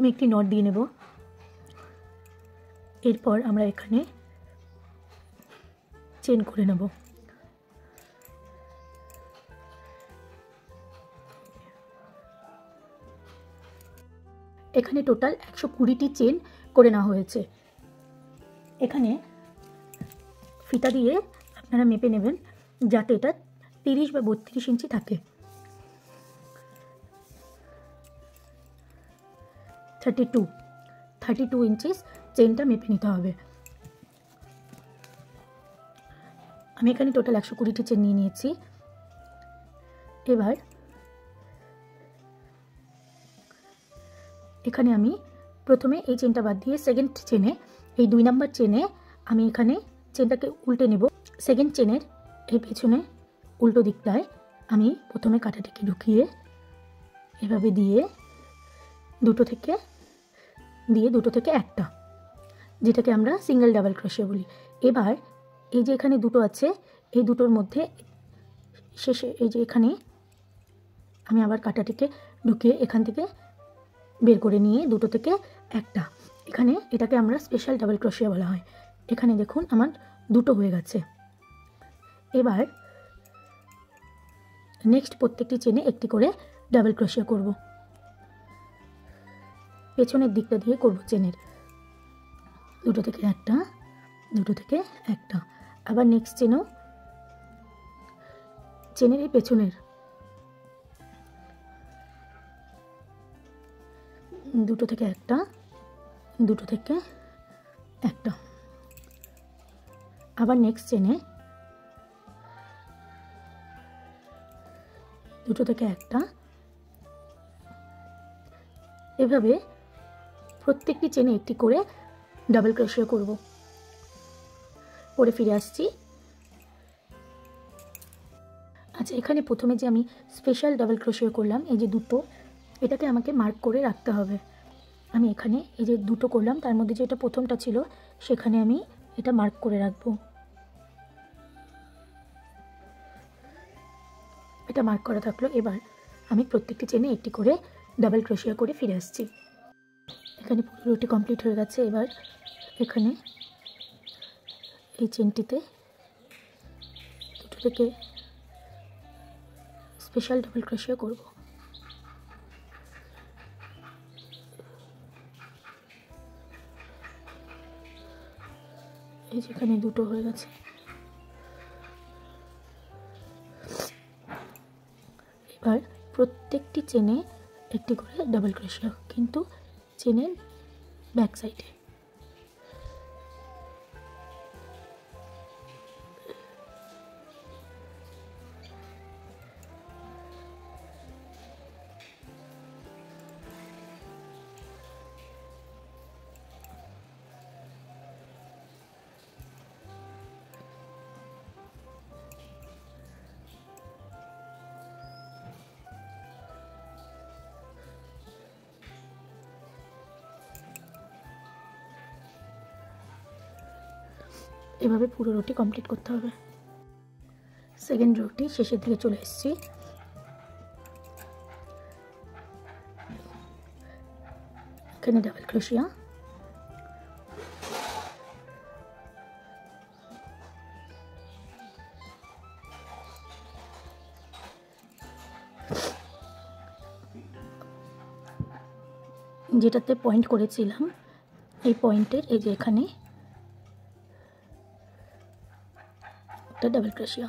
প্রথমে একটি নট দিয়ে নেব। এরপর আমরা এখানে চেন করে নেব। এখানে টোটাল 120টি চেন করে নেওয়া হয়েছে। এখানে ফিতা দিয়ে আপনারা মেপে নেবেন যাতে এটা 30 বা 32 ইঞ্চি থাকে। 32 ইঞ্চিস চেনটা মেপে নিতে হবে। আমি এখানে টোটাল 120টি চেন নিয়ে নিয়েছি। এবার এখানে আমি প্রথমে এই চেনটা বাদ দিয়ে সেকেন্ড চেনে, এই 2 নাম্বার চেনে আমি এখানে চেনটাকে উল্টে নেব। সেকেন্ড চেনের এই পেছনে উল্টো দিকটায় আমি প্রথমে কাঁটাটিকে ঢুকিয়ে এভাবে দিয়ে দুটো থেকে একটা, যেটাকে আমরা সিঙ্গেল ডাবল ক্রোশে বলি। এবার এই যে এখানে দুটো আছে, এই দুটোর মধ্যে শেষে এই যে এখানে আমি আবার কাঁটাটিকে ঢুকিয়ে এখান থেকে বের করে নিয়ে দুটো থেকে একটা, এখানে এটাকে আমরা স্পেশাল ডাবল ক্রোশিয়া বলা হয়। এখানে দেখুন আমার দুটো হয়ে গেছে। এবার নেক্সট প্রত্যেকটি চেনে একটি করে ডাবল ক্রোশিয়া করব। পেছনের দিকটা দিয়ে করব চেনের, দুটো থেকে একটা, দুটো থেকে একটা। আবার নেক্সট চেনেও চেনের এই পেছনের দুটো থেকে একটা, দুটো থেকে একটা। আবার নেক্সট চেনে দুটো থেকে একটা। এভাবে প্রত্যেকটি চেনে একটি করে ডাবল ক্রোশিয়া করব। করে ফিরে আসছি। আচ্ছা, এখানে প্রথমে যে আমি স্পেশাল ডাবল ক্রোশিয়া করলাম, এই যে দুটো, এটাকে আমাকে মার্ক করে রাখতে হবে। আমি এখানে এই যে দুটো করলাম, তার মধ্যে যে এটা প্রথমটা ছিল সেখানে আমি এটা মার্ক করে রাখবো। এটা মার্ক করা থাকলো। এবার আমি প্রত্যেকটি চেনে একটি করে ডাবল ক্রোশিয়া করে ফিরে আসছি। এখানে পুরো রোটি কমপ্লিট হয়ে গেছে। এবার এখানে এই চেনটিতে দুটো থেকে স্পেশাল ডাবল ক্রোশিয়া করব। এই যেখানে দুটো হয়ে গেছে। এবার প্রত্যেকটি চেনে একটি করে ডাবল ক্রোশিয়া, কিন্তু চেনের ব্যাক সাইডে। এভাবে পুরো রোটি কমপ্লিট করতে হবে। সেকেন্ড রোটি শেষের দিকে চলে এসেছি। এখানে ডাবল ক্রোশিয়া, যেটাতে পয়েন্ট করেছিলাম এই পয়েন্টের এই যে এখানে একটা ডাবল ক্রোশিয়া।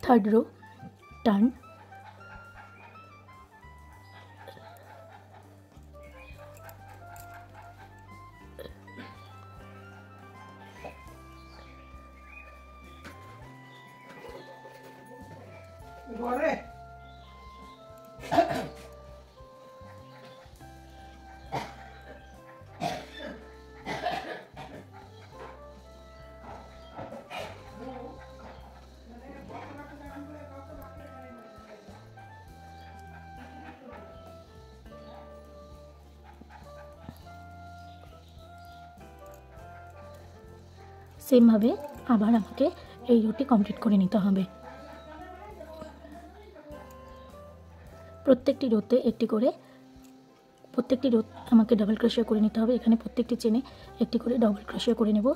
থার্ড রো টার্ন, সেমভাবে আবার আমাকে এই রোটি কমপ্লিট করে নিতে হবে। প্রত্যেকটি রোতে একটি করে, প্রত্যেকটি রো আমাকে ডাবল ক্রোশিয়া করে নিতে হবে। এখানে প্রত্যেকটি চেনে একটি করে ডাবল ক্রোশিয়া করে নেব,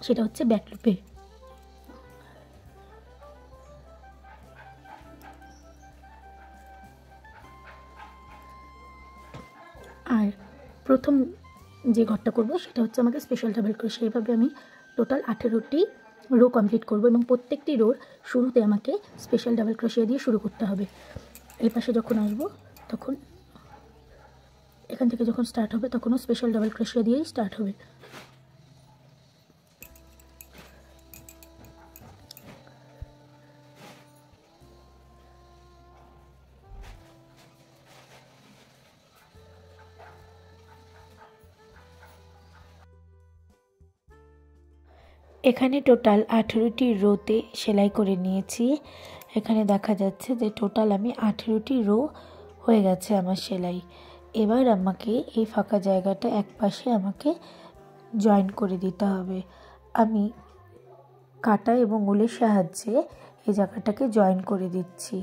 সেটা হচ্ছে ব্যাক লুপে। আর প্রথম যে ঘরটা করব সেটা হচ্ছে আমাকে স্পেশাল ডাবল ক্রোশিয়া। এইভাবে আমি টোটাল 18টি রো কমপ্লিট করব এবং প্রত্যেকটি রোর শুরুতে আমাকে স্পেশাল ডাবল ক্রোশিয়া দিয়ে শুরু করতে হবে। এই পাশে যখন আসব তখন এখান থেকে যখন স্টার্ট হবে তখনও স্পেশাল ডাবল ক্রোশিয়া দিয়েই স্টার্ট হবে। এখানে টোটাল 18টি রোতে সেলাই করে নিয়েছি। এখানে দেখা যাচ্ছে যে টোটাল আমি 18টি রো হয়ে গেছে আমার সেলাই। এবার আমাকে এই ফাঁকা জায়গাটা এক পাশে আমাকে জয়েন করে দিতে হবে। আমি কাঁটা এবং উলের সাহায্যে এই জায়গাটাকে জয়েন করে দিচ্ছি।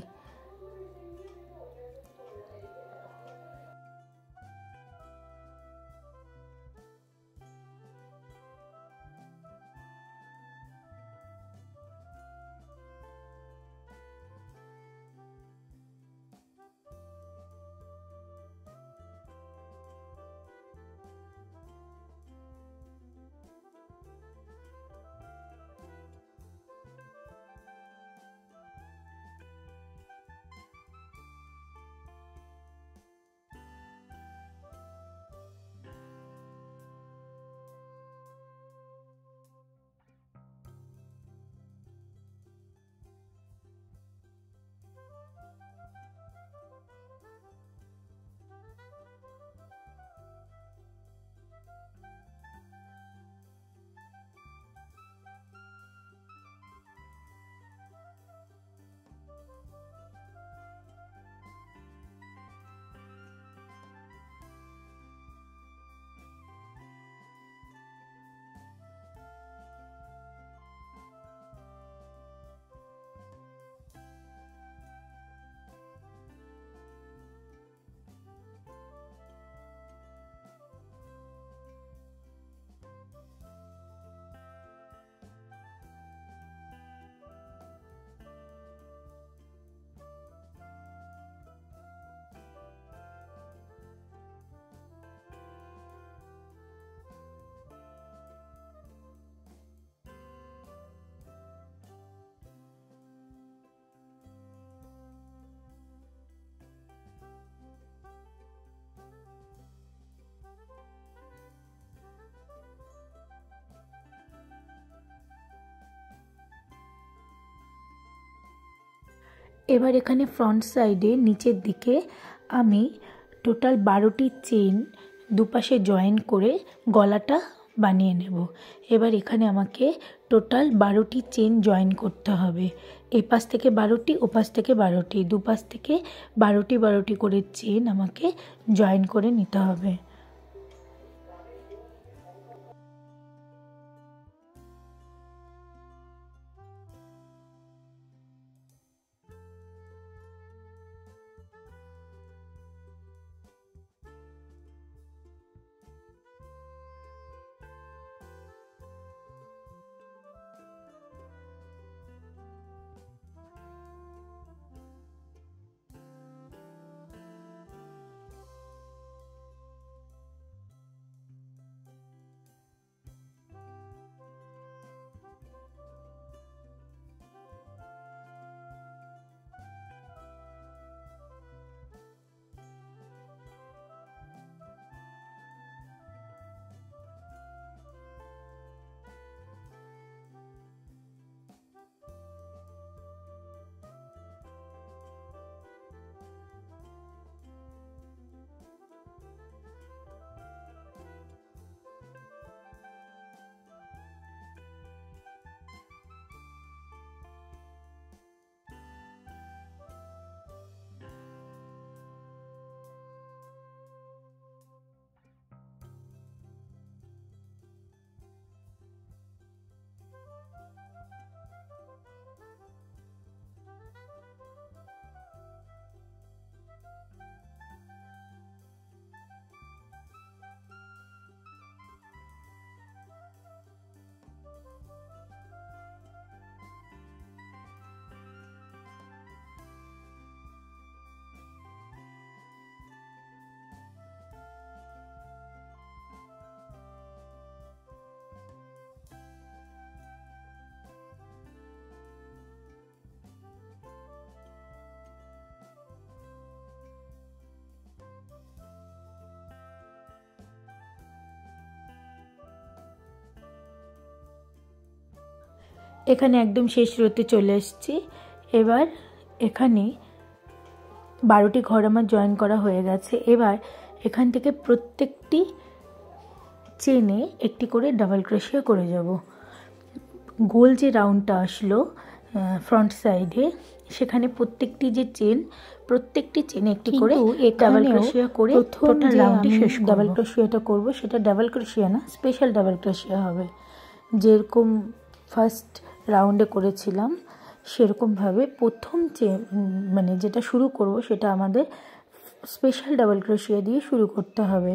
এবার এখানে ফ্রন্ট সাইডে নিচের দিকে আমি টোটাল 12টি চেন দুপাশে জয়েন করে গলাটা বানিয়ে নেব। এবার এখানে আমাকে টোটাল 12টি চেন জয়েন করতে হবে। এপাশ থেকে 12টি, ওপাশ থেকে 12টি, দুপাশ থেকে 12টি 12টি করে চেন আমাকে জয়েন করে নিতে হবে। এখানে একদম শেষ রোতে চলে এসেছি। এবার এখানে 12টি ঘর আমার জয়েন করা হয়ে গেছে। এবার এখান থেকে প্রত্যেকটি চেনে একটি করে ডাবল ক্রোশিয়া করে যাব। গোল যে রাউন্ডটা আসলো ফ্রন্ট সাইডে, সেখানে প্রত্যেকটি চেনে একটি করে ডাবল ক্রোশিয়া করে টোটাল রাউন্ডটি শেষ করব। ডাবল ক্রোশিয়াটা করব সেটা ডাবল ক্রোশিয়া না, স্পেশাল ডাবল ক্রোশিয়া হবে। যেরকম ফার্স্ট রাউন্ডে করেছিলাম সেরকমভাবে প্রথম মানে যেটা শুরু করব সেটা আমাদের স্পেশাল ডাবল ক্রোশিয়া দিয়ে শুরু করতে হবে।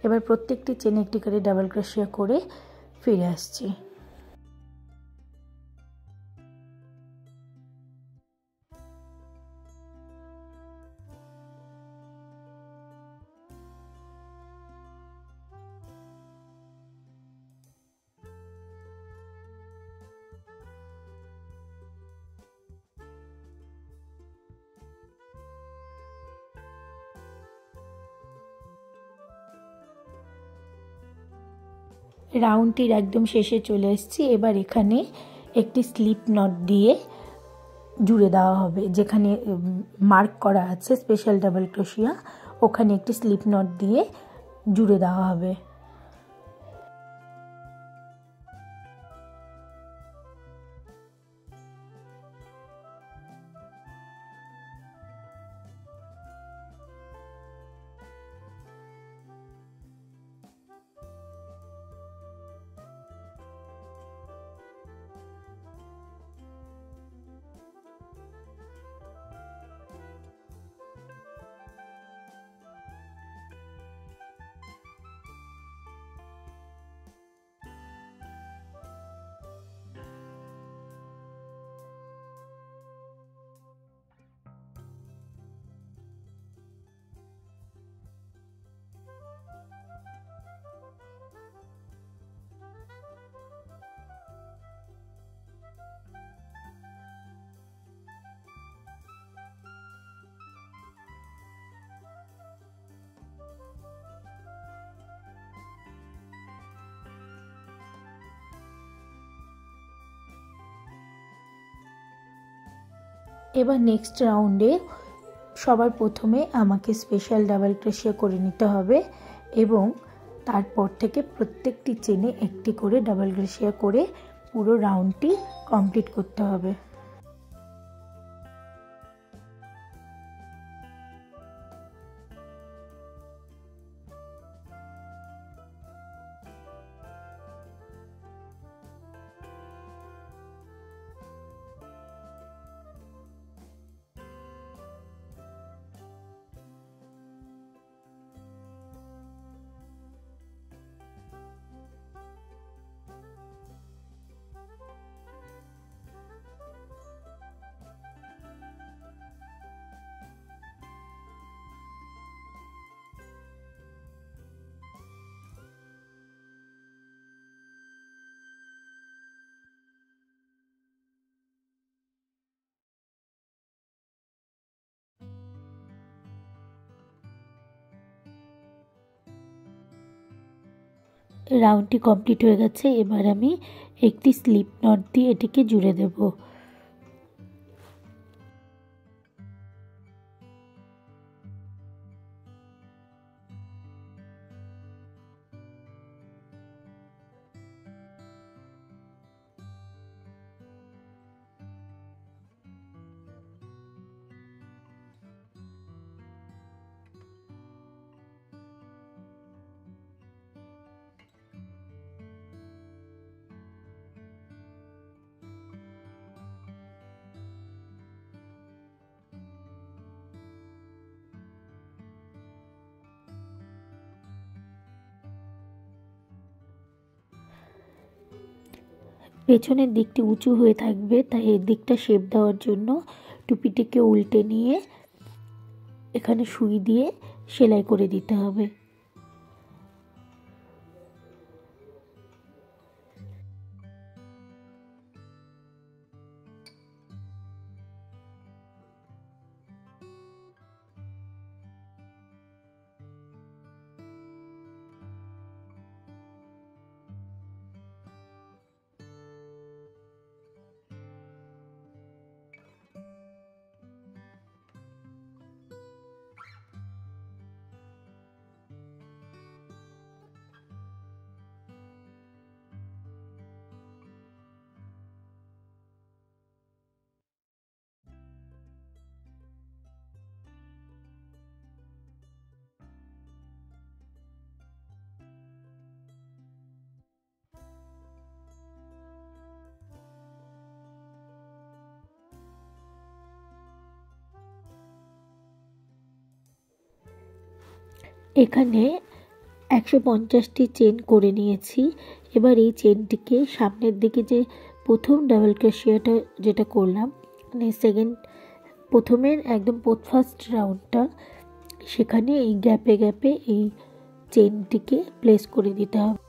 এবার প্রত্যেকটি চেনে একটি করে ডাবল ক্রোশিয়া করে ফিরে আসছি। রাউন্ডটির একদম শেষে চলে এসেছি। এবার এখানে একটি স্লিপ নট দিয়ে জুড়ে দেওয়া হবে। যেখানে মার্ক করা আছে স্পেশাল ডাবল ক্রোশিয়া, ওখানে একটি স্লিপ নট দিয়ে জুড়ে দেওয়া হবে। এবার নেক্সট রাউন্ডে সবার প্রথমে আমাকে স্পেশাল ডাবল ক্রোশিয়া করে নিতে হবে এবং তারপর থেকে প্রত্যেকটি চেনে একটি করে ডাবল ক্রোশিয়া করে পুরো রাউন্ডটি কমপ্লিট করতে হবে। রাউন্ডটি কমপ্লিট হয়ে গেছে। এবার আমি একটি স্লিপ নট দিয়ে এটিকে জুড়ে দেব। পেছনের দিকটি উঁচু হয়ে থাকবে, তাই এর দিকটা শেপ দেওয়ার জন্য টুপিটিকে উল্টে নিয়ে এখানে সুই দিয়ে সেলাই করে দিতে হবে। এখানে 150টি চেন করে নিয়েছি। এবার এই চেনটিকে সামনের দিকে যে প্রথম ডাবল ক্রোশেটা যেটা করলাম, মানে প্রথমের একদম ফার্স্ট রাউন্ডটা, সেখানে এই গ্যাপে গ্যাপে এই চেনটিকে প্লেস করে দিতে হবে।